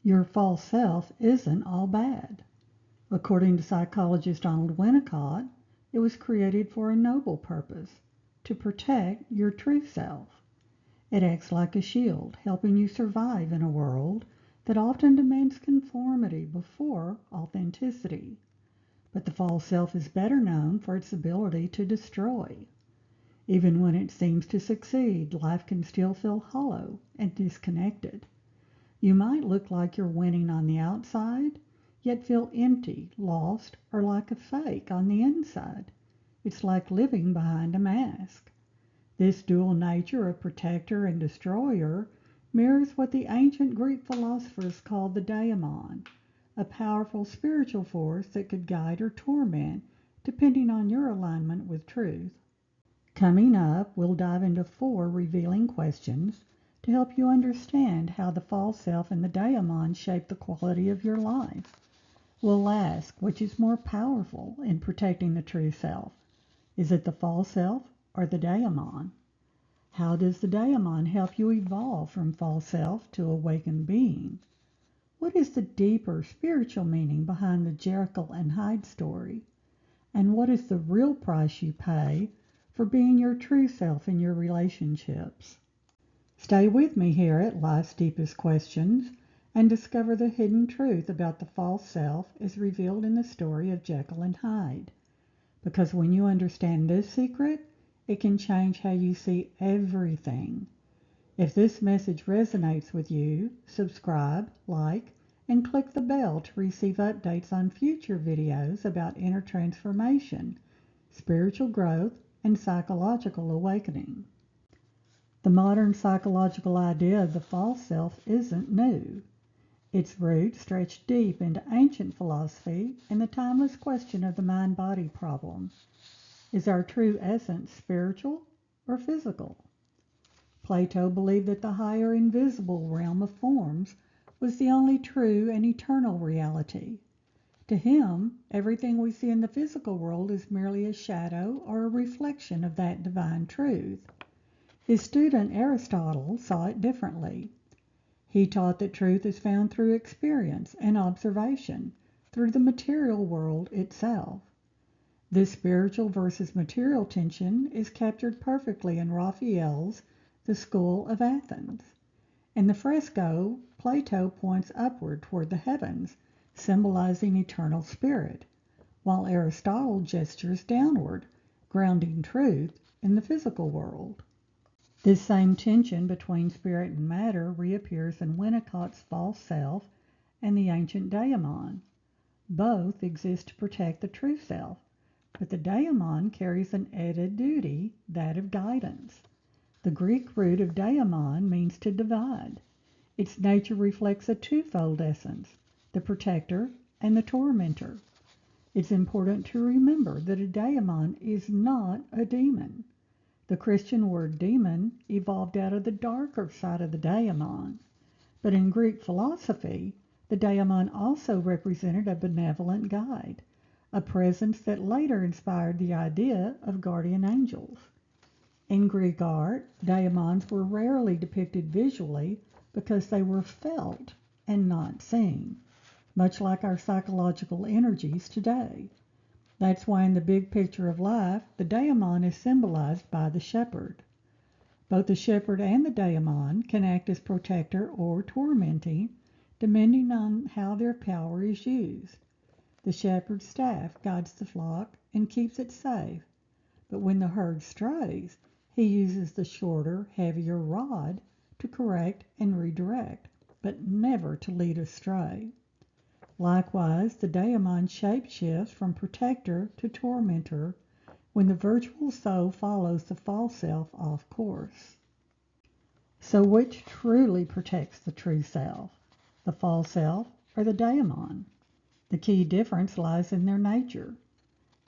Your false self isn't all bad. According to psychologist Donald Winnicott, it was created for a noble purpose, to protect your true self. It acts like a shield, helping you survive in a world that often demands conformity before authenticity. But the false self is better known for its ability to destroy. Even when it seems to succeed, life can still feel hollow and disconnected. You might look like you're winning on the outside, yet feel empty, lost, or like a fake on the inside. It's like living behind a mask. This dual nature of protector and destroyer mirrors what the ancient Greek philosophers called the Daimon, a powerful spiritual force that could guide or torment depending on your alignment with truth. Coming up, we'll dive into 4 revealing questions to help you understand how the false self and the Daimon shape the quality of your life. We'll ask, which is more powerful in protecting the true self? Is it the false self or the Daimon? How does the Daimon help you evolve from false self to awakened being? What is the deeper spiritual meaning behind the Jekyll and Hyde story? And what is the real price you pay for being your true self in your relationships? Stay with me here at Life's Deepest Questions and discover the hidden truth about the false self as revealed in the story of Jekyll and Hyde. Because when you understand this secret, it can change how you see everything. If this message resonates with you, subscribe, like, and click the bell to receive updates on future videos about inner transformation, spiritual growth, and psychological awakening. The modern psychological idea of the false self isn't new. Its roots stretch deep into ancient philosophy and the timeless question of the mind-body problem. Is our true essence spiritual or physical? Plato believed that the higher invisible realm of forms was the only true and eternal reality. To him, everything we see in the physical world is merely a shadow or a reflection of that divine truth. His student Aristotle saw it differently. He taught that truth is found through experience and observation, through the material world itself. This spiritual versus material tension is captured perfectly in Raphael's The School of Athens. In the fresco, Plato points upward toward the heavens, symbolizing eternal spirit, while Aristotle gestures downward, grounding truth in the physical world. This same tension between spirit and matter reappears in Winnicott's false self and the ancient Daimon. Both exist to protect the true self, but the Daimon carries an added duty, that of guidance. The Greek root of Daimon means to divide. Its nature reflects a twofold essence, the protector and the tormentor. It's important to remember that a daimon is not a demon. The Christian word demon evolved out of the darker side of the daimon. But in Greek philosophy, the daimon also represented a benevolent guide, a presence that later inspired the idea of guardian angels. In Greek art, daimons were rarely depicted visually because they were felt and not seen, much like our psychological energies today. That's why in the big picture of life, the daimon is symbolized by the shepherd. Both the shepherd and the daimon can act as protector or tormenting, depending on how their power is used. The shepherd's staff guides the flock and keeps it safe, but when the herd strays, he uses the shorter, heavier rod to correct and redirect, but never to lead astray. Likewise, the daimon shapeshifts from protector to tormentor when the virtual soul follows the false self off course. So which truly protects the true self, the false self or the daimon? The key difference lies in their nature.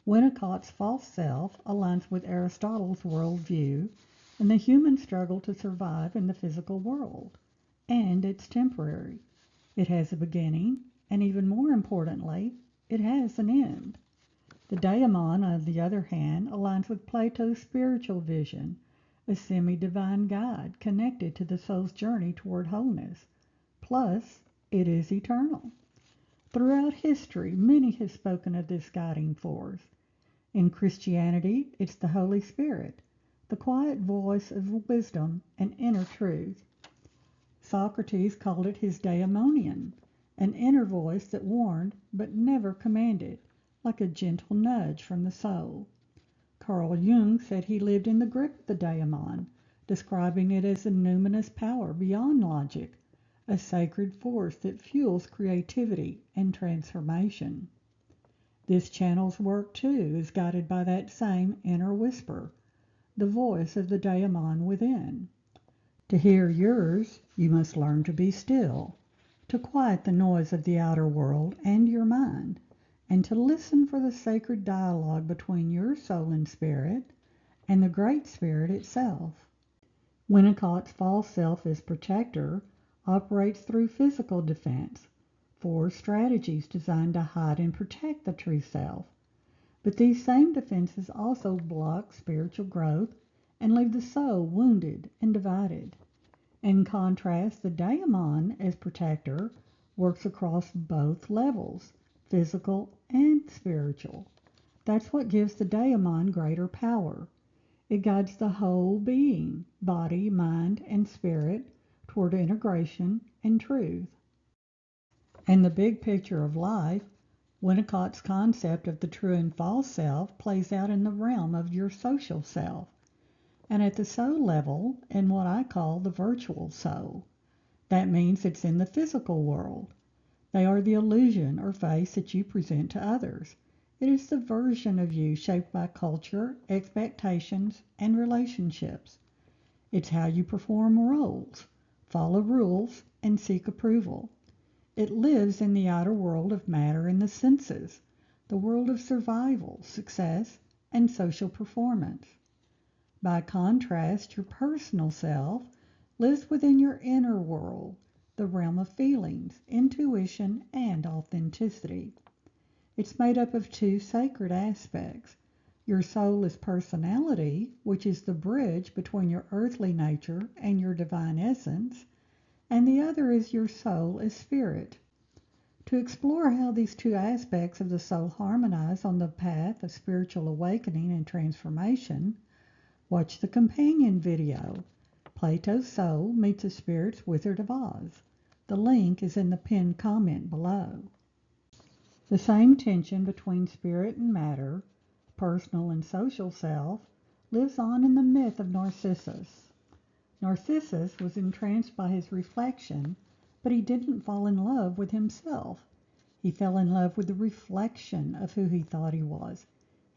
Winnicott's false self aligns with Aristotle's worldview and the human struggle to survive in the physical world, and it's temporary. It has a beginning, and even more importantly, it has an end. The daimon, on the other hand, aligns with Plato's spiritual vision, a semi-divine guide connected to the soul's journey toward wholeness. Plus, It is eternal. Throughout history, many have spoken of this guiding force. In Christianity, it's the Holy Spirit, the quiet voice of wisdom and inner truth. Socrates called it his daimonion, an inner voice that warned but never commanded, like a gentle nudge from the soul. Carl Jung said he lived in the grip of the daimon, describing it as a numinous power beyond logic, a sacred force that fuels creativity and transformation. This channel's work, too, is guided by that same inner whisper, the voice of the daimon within. To hear yours, you must learn to be still, to quiet the noise of the outer world and your mind, and to listen for the sacred dialogue between your soul and spirit and the Great Spirit itself. Winnicott's false self as protector operates through physical defense, 4 strategies designed to hide and protect the true self. But these same defenses also block spiritual growth and leave the soul wounded and divided. In contrast, the daimon as protector works across both levels, physical and spiritual. That's what gives the daimon greater power. It guides the whole being, body, mind, and spirit, toward integration and truth. And the big picture of life, Winnicott's concept of the true and false self plays out in the realm of your social self, and at the soul level in what I call the virtual soul. That means it's in the physical world. They are the illusion or face that you present to others. It is the version of you shaped by culture, expectations, and relationships. It's how you perform roles, follow rules, and seek approval. It lives in the outer world of matter and the senses, the world of survival, success, and social performance. By contrast, your personal self lives within your inner world, the realm of feelings, intuition, and authenticity. It's made up of 2 sacred aspects. Your soul is personality, which is the bridge between your earthly nature and your divine essence, and the other is your soul as spirit. To explore how these 2 aspects of the soul harmonize on the path of spiritual awakening and transformation, watch the companion video, Plato's Soul Meets a Spirit's Wizard of Oz. The link is in the pinned comment below. The same tension between spirit and matter, personal and social self, lives on in the myth of Narcissus. Narcissus was entranced by his reflection, but he didn't fall in love with himself. He fell in love with the reflection of who he thought he was.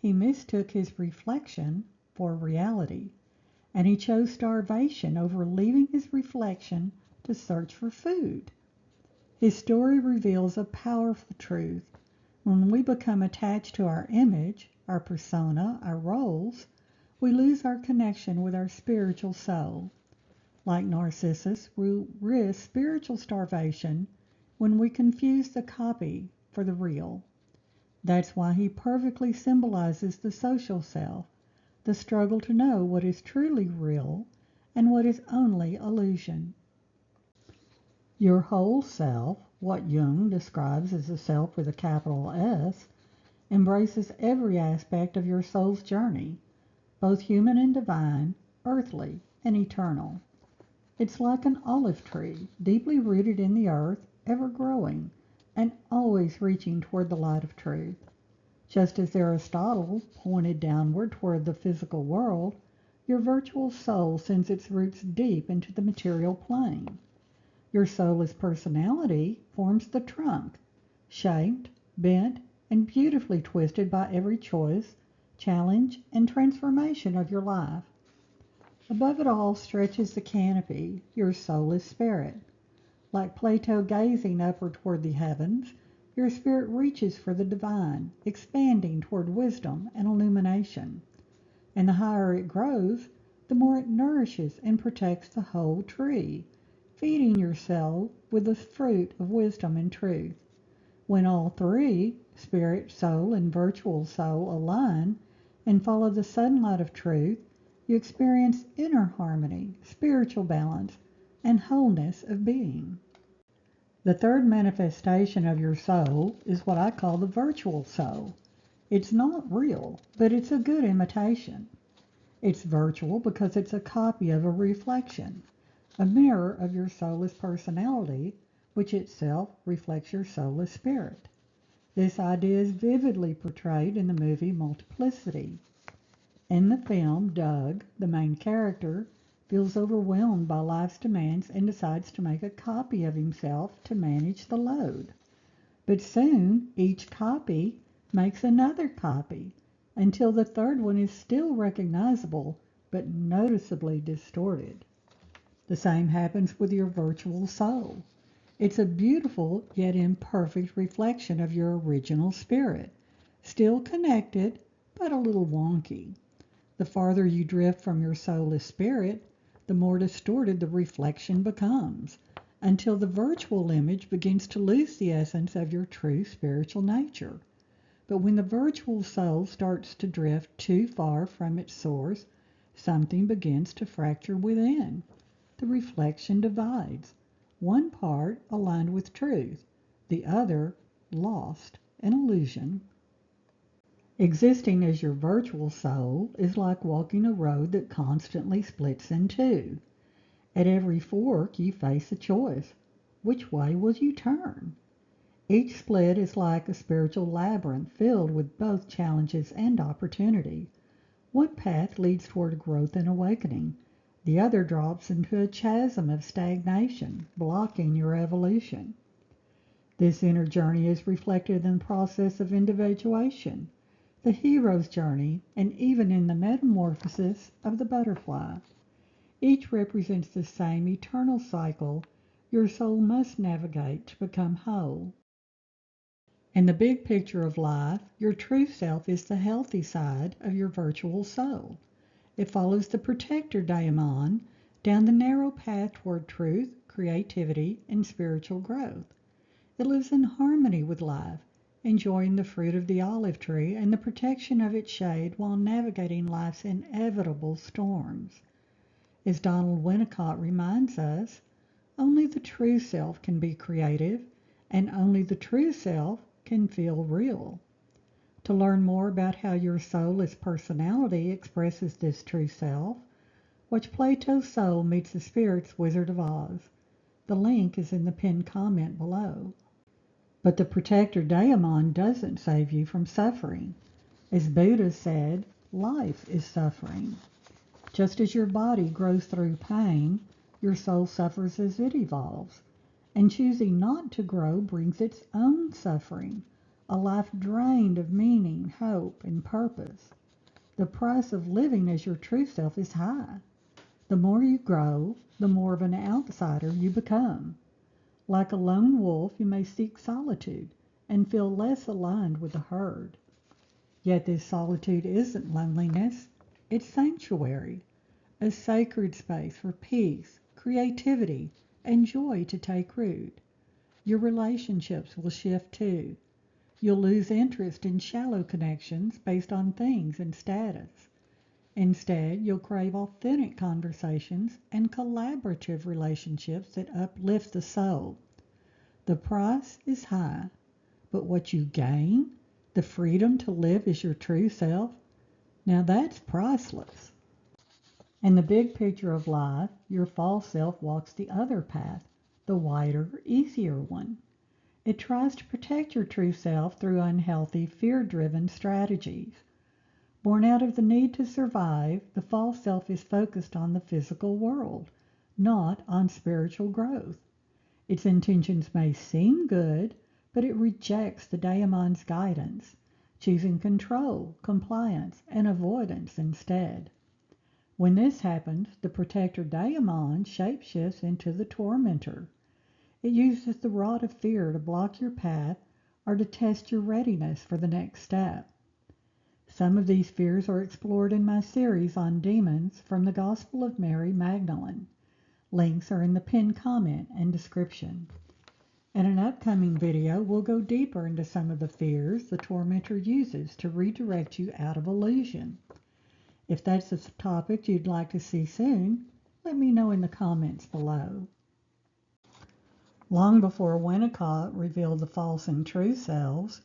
He mistook his reflection for reality, and he chose starvation over leaving his reflection to search for food. His story reveals a powerful truth. When we become attached to our image, our persona, our roles, we lose our connection with our spiritual soul. Like Narcissus, we risk spiritual starvation when we confuse the copy for the real. That's why he perfectly symbolizes the social self, the struggle to know what is truly real and what is only illusion. Your whole self, what Jung describes as a self with a capital S, embraces every aspect of your soul's journey, both human and divine, earthly and eternal. It's like an olive tree, deeply rooted in the earth, ever growing, and always reaching toward the light of truth. Just as Aristotle pointed downward toward the physical world, your virtual soul sends its roots deep into the material plane. Your soul as personality forms the trunk, shaped, bent, and beautifully twisted by every choice, challenge, and transformation of your life. Above it all stretches the canopy, your soul as spirit. Like Plato gazing upward toward the heavens, your spirit reaches for the divine, expanding toward wisdom and illumination. And the higher it grows, the more it nourishes and protects the whole tree, feeding your soul with the fruit of wisdom and truth. When all 3, spirit, soul, and virtual soul, align and follow the sunlight of truth, you experience inner harmony, spiritual balance, and wholeness of being. The third manifestation of your soul is what I call the virtual soul. It's not real, but it's a good imitation. It's virtual because it's a copy of a reflection, a mirror of your soulless personality, which itself reflects your soulless spirit. This idea is vividly portrayed in the movie Multiplicity. In the film, Doug, the main character, feels overwhelmed by life's demands and decides to make a copy of himself to manage the load. But soon, each copy makes another copy until the third one is still recognizable but noticeably distorted. The same happens with your virtual soul. It's a beautiful yet imperfect reflection of your original spirit, still connected but a little wonky. The farther you drift from your soulless spirit, the more distorted the reflection becomes, until the virtual image begins to lose the essence of your true spiritual nature. But when the virtual soul starts to drift too far from its source, something begins to fracture within. The reflection divides, one part aligned with truth, the other lost in illusion. Existing as your virtual soul is like walking a road that constantly splits in two. At every fork you face a choice. Which way will you turn? Each split is like a spiritual labyrinth filled with both challenges and opportunity. One path leads toward growth and awakening. The other drops into a chasm of stagnation, blocking your evolution. This inner journey is reflected in the process of individuation, the hero's journey, and even in the metamorphosis of the butterfly. Each represents the same eternal cycle your soul must navigate to become whole. In the big picture of life, your true self is the healthy side of your virtual soul. It follows the protector Daimon down the narrow path toward truth, creativity, and spiritual growth. It lives in harmony with life, enjoying the fruit of the olive tree and the protection of its shade while navigating life's inevitable storms. As Donald Winnicott reminds us, only the true self can be creative, and only the true self can feel real. To learn more about how your soulless personality expresses this true self, watch Plato's Soul Meets the Spirit's Wizard of Oz. The link is in the pinned comment below. But the protector Daimon doesn't save you from suffering. As Buddha said, life is suffering. Just as your body grows through pain, your soul suffers as it evolves. And choosing not to grow brings its own suffering, a life drained of meaning, hope, and purpose. The price of living as your true self is high. The more you grow, the more of an outsider you become. Like a lone wolf, you may seek solitude and feel less aligned with the herd. Yet this solitude isn't loneliness, it's sanctuary, a sacred space for peace, creativity, and joy to take root. Your relationships will shift too. You'll lose interest in shallow connections based on things and status. Instead, you'll crave authentic conversations and collaborative relationships that uplift the soul. The price is high, but what you gain, the freedom to live as your true self, now that's priceless. In the big picture of life, your false self walks the other path, the wider, easier one. It tries to protect your true self through unhealthy, fear-driven strategies. Born out of the need to survive, the false self is focused on the physical world, not on spiritual growth. Its intentions may seem good, but it rejects the Daimon's guidance, choosing control, compliance, and avoidance instead. When this happens, the protector Daimon shapeshifts into the Tormentor. It uses the rod of fear to block your path or to test your readiness for the next step. Some of these fears are explored in my series on demons from the Gospel of Mary Magdalene. Links are in the pinned comment and description. In an upcoming video, we'll go deeper into some of the fears the tormentor uses to redirect you out of illusion. If that's a topic you'd like to see soon, let me know in the comments below. Long before Winnicott revealed the false and true selves,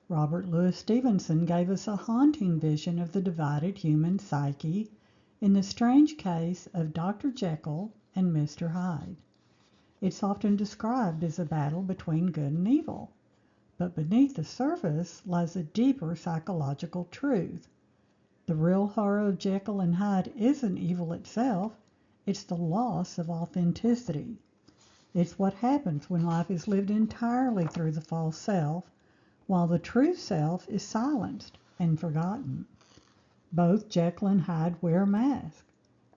Robert Louis Stevenson gave us a haunting vision of the divided human psyche in the strange case of Dr. Jekyll and Mr. Hyde. It's often described as a battle between good and evil, but beneath the surface lies a deeper psychological truth. The real horror of Jekyll and Hyde isn't evil itself, it's the loss of authenticity. It's what happens when life is lived entirely through the false self, while the true self is silenced and forgotten. Both Jekyll and Hyde wear masks.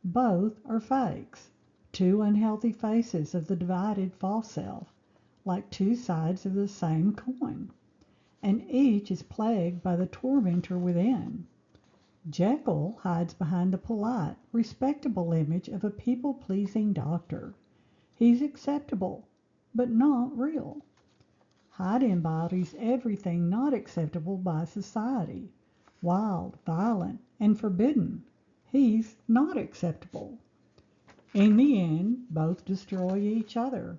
Both are fakes, two unhealthy faces of the divided false self, like two sides of the same coin, and each is plagued by the tormentor within. Jekyll hides behind the polite, respectable image of a people-pleasing doctor. He's acceptable, but not real. Hyde embodies everything not acceptable by society, wild, violent, and forbidden. He's not acceptable. In the end, both destroy each other,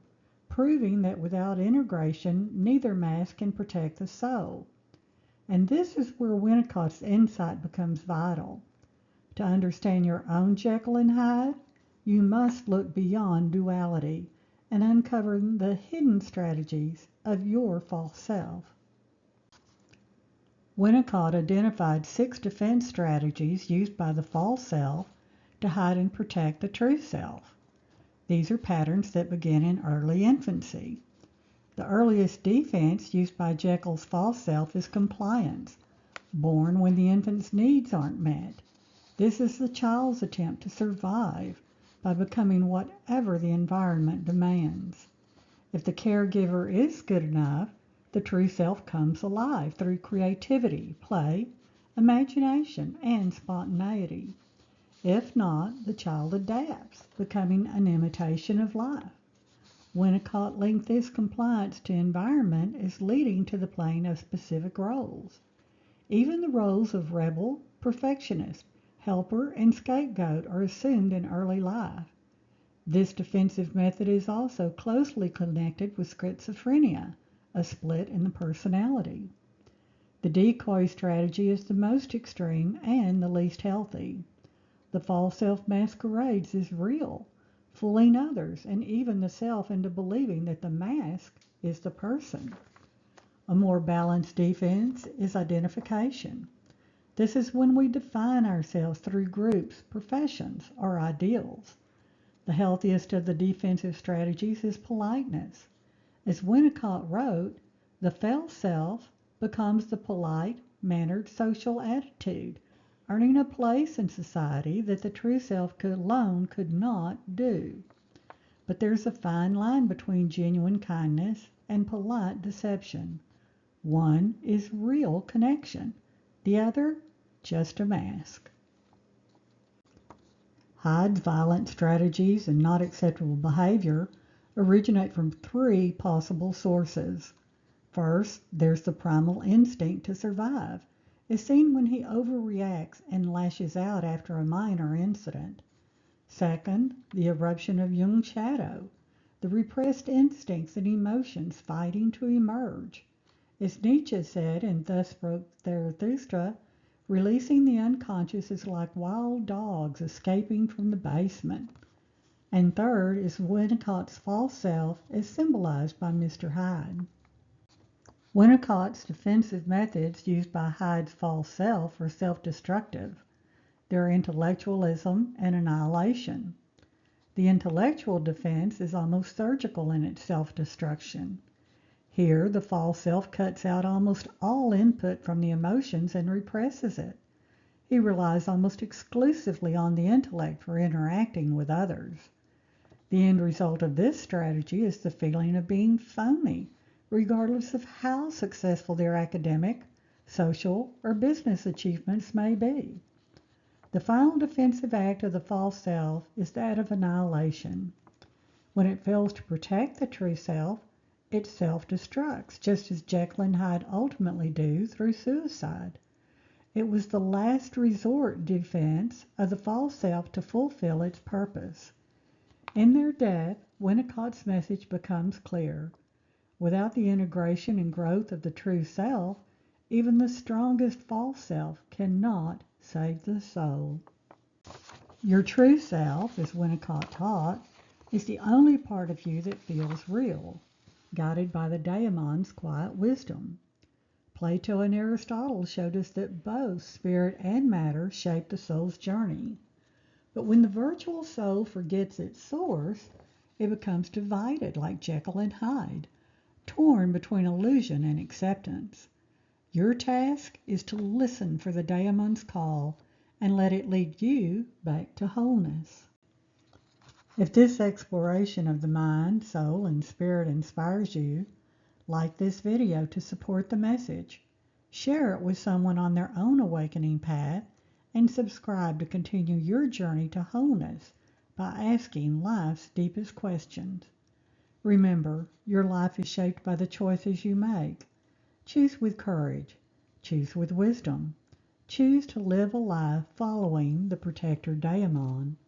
proving that without integration, neither mask can protect the soul. And this is where Winnicott's insight becomes vital. To understand your own Jekyll and Hyde, you must look beyond duality and uncover the hidden strategies of your false self. Winnicott identified 6 defense strategies used by the false self to hide and protect the true self. These are patterns that begin in early infancy. The earliest defense used by Jekyll's false self is compliance, born when the infant's needs aren't met. This is the child's attempt to survive by becoming whatever the environment demands. If the caregiver is good enough, the true self comes alive through creativity, play, imagination, and spontaneity. If not, the child adapts, becoming an imitation of life. Winnicott linked this compliance to environment as leading to the playing of specific roles. Even the roles of rebel, perfectionist, helper, and scapegoat are assumed in early life. This defensive method is also closely connected with schizophrenia, a split in the personality. The decoy strategy is the most extreme and the least healthy. The false self masquerades as real, fooling others and even the self into believing that the mask is the person. A more balanced defense is identification. This is when we define ourselves through groups, professions, or ideals. The healthiest of the defensive strategies is politeness. As Winnicott wrote, the false self becomes the polite, mannered social attitude, earning a place in society that the true self alone could not do. But there's a fine line between genuine kindness and polite deception. One is real connection, the other just a mask. Hyde's violent strategies and not acceptable behavior originate from 3 possible sources. First, there's the primal instinct to survive, as seen when he overreacts and lashes out after a minor incident. Second, the eruption of Jung's shadow, the repressed instincts and emotions fighting to emerge. As Nietzsche said in Thus Broke Zarathustra, releasing the unconscious is like wild dogs escaping from the basement. And third is Winnicott's false self as symbolized by Mr. Hyde. Winnicott's defensive methods used by Hyde's false self are self-destructive. They're intellectualism and annihilation. The intellectual defense is almost surgical in its self-destruction. Here, the false self cuts out almost all input from the emotions and represses it. He relies almost exclusively on the intellect for interacting with others. The end result of this strategy is the feeling of being phony, regardless of how successful their academic, social, or business achievements may be. The final defensive act of the false self is that of annihilation. When it fails to protect the true self, it self-destructs, just as Jekyll and Hyde ultimately do through suicide. It was the last resort defense of the false self to fulfill its purpose. In their death, Winnicott's message becomes clear. Without the integration and growth of the true self, even the strongest false self cannot save the soul. Your true self, as Winnicott taught, is the only part of you that feels real, guided by the Daimon's quiet wisdom. Plato and Aristotle showed us that both spirit and matter shape the soul's journey. But when the virtual soul forgets its source, it becomes divided like Jekyll and Hyde, torn between illusion and acceptance. Your task is to listen for the Daimon's call and let it lead you back to wholeness. If this exploration of the mind, soul, and spirit inspires you, like this video to support the message, share it with someone on their own awakening path, and subscribe to continue your journey to wholeness by asking life's deepest questions. Remember, your life is shaped by the choices you make. Choose with courage. Choose with wisdom. Choose to live a life following the protector Daimon.